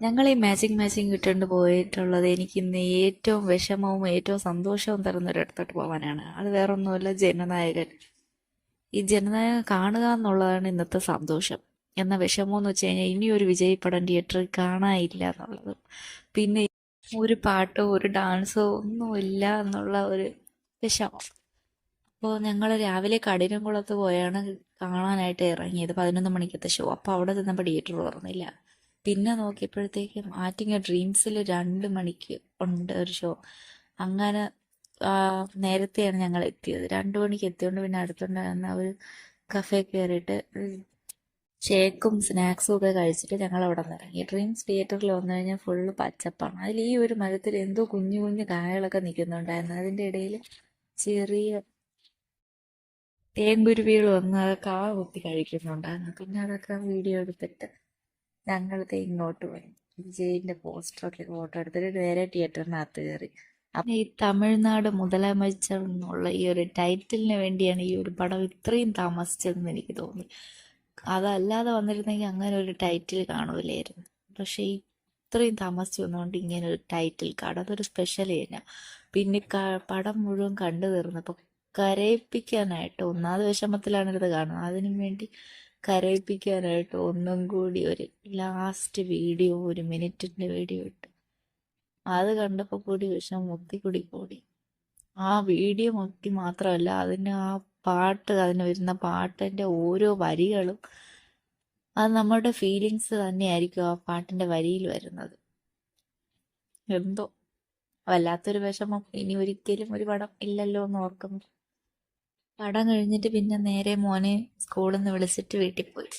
ഞങ്ങൾ ഈ മാച്ചിങ് ഇട്ടുകൊണ്ട് പോയിട്ടുള്ളത് എനിക്ക് ഇന്ന് ഏറ്റവും വിഷമവും ഏറ്റവും സന്തോഷവും തരുന്ന ഒരിടത്തോട്ട് പോകാനാണ്. അത് വേറൊന്നുമല്ല, ജനനായകൻ. ഈ ജനനായകൻ കാണുക എന്നുള്ളതാണ് ഇന്നത്തെ സന്തോഷം. എന്ന വിഷമം എന്ന് വെച്ച് കഴിഞ്ഞാൽ ഇനി ഒരു വിജയ് പടം തിയേറ്ററിൽ കാണാനില്ല എന്നുള്ളതും, പിന്നെ ഒരു പാട്ടോ ഒരു ഡാൻസോ ഒന്നുമില്ല എന്നുള്ള ഒരു വിഷമം. അപ്പോൾ ഞങ്ങൾ രാവിലെ കഠിനംകുളത്ത് പോയാണ് കാണാനായിട്ട് ഇറങ്ങിയത്, 11 മണിക്കത്തെ ഷോ. അപ്പോൾ അവിടെ ചെന്നപ്പോൾ തിയേറ്റർ തുറന്നില്ല. പിന്നെ നോക്കിയപ്പോഴത്തേക്കും ആറ്റിങ്ങ ഡ്രീംസിൽ 2 മണിക്ക് ഉണ്ട് ഒരു ഷോ. അങ്ങനെ നേരത്തെയാണ് ഞങ്ങൾ എത്തിയത്. 2 മണിക്ക് എത്തിയോണ്ട് പിന്നെ അടുത്തുണ്ടായിരുന്ന ഒരു കഫേ കയറിയിട്ട് ഷേക്കും സ്നാക്സും ഒക്കെ കഴിച്ചിട്ട് ഞങ്ങൾ അവിടെ നിന്ന് ഇറങ്ങി. ഡ്രീംസ് തിയേറ്ററിൽ വന്നു കഴിഞ്ഞാൽ ഫുള്ള് പച്ചപ്പാണ്. അതിൽ ഈ ഒരു മരത്തിൽ എന്തോ കുഞ്ഞു കുഞ്ഞു കായകളൊക്കെ നിൽക്കുന്നുണ്ടായിരുന്നു. അതിൻ്റെ ഇടയിൽ ചെറിയ തേൻകുരുവികൾ വന്ന് അത് കാ കുത്തി കഴിക്കുന്നുണ്ടായിരുന്നു. പിന്നെ അതൊക്കെ വീഡിയോ എടുത്തിട്ട് ഞങ്ങളത് ഇങ്ങോട്ട് പോയി. വിജയിന്റെ പോസ്റ്ററൊക്കെ ഫോട്ടോ എടുത്തിട്ട് നേരെ തിയേറ്ററിനകത്ത് കയറി. അപ്പം ഈ തമിഴ്നാട് മുതലമച്ചർ എന്നുള്ള ഈ ഒരു ടൈറ്റിലിന് വേണ്ടിയാണ് ഈ ഒരു പടം ഇത്രയും താമസിച്ചതെന്ന് എനിക്ക് തോന്നി. അതല്ലാതെ വന്നിരുന്നെങ്കിൽ അങ്ങനെ ഒരു ടൈറ്റിൽ കാണൂലായിരുന്നു. പക്ഷേ ഇത്രയും താമസിച്ച് വന്നുകൊണ്ട് ഇങ്ങനെ ഒരു ടൈറ്റിൽ കാണും, അതൊരു സ്പെഷ്യൽ തന്നെ. പിന്നെ പടം മുഴുവൻ കണ്ടു തീർന്നപ്പോൾ കരയിപ്പിക്കാനായിട്ട്, ഒന്നാമത് വിഷമത്തിലാണ് ഇത് കാണുന്നത്, അതിനു വേണ്ടി കരയിപ്പിക്കാനായിട്ട് ഒന്നും കൂടി ഒരു ലാസ്റ്റ് വീഡിയോ, 1 മിനിറ്റിൻ്റെ വീഡിയോ ഇട്ട് അത് കണ്ടപ്പോൾ കൂടി വിഷമം മുത്തി കൂടി. ആ വീഡിയോ മുത്തി മാത്രമല്ല, അതിന് ആ പാട്ട്, അതിന് വരുന്ന പാട്ടിൻ്റെ ഓരോ വരികളും അത് നമ്മുടെ ഫീലിങ്സ് തന്നെയായിരിക്കും ആ പാട്ടിൻ്റെ വരിയിൽ വരുന്നത്. എന്തോ വല്ലാത്തൊരു വിഷമം. ഇനി ഒരിക്കലും ഒരു പടം ഇല്ലല്ലോ എന്ന് ഓർക്കുന്നു. പടം കഴിഞ്ഞിട്ട് പിന്നെ നേരെ മോനെ സ്കൂളിൽ നിന്ന് വിളിച്ചിട്ട് വീട്ടിൽ പോയി.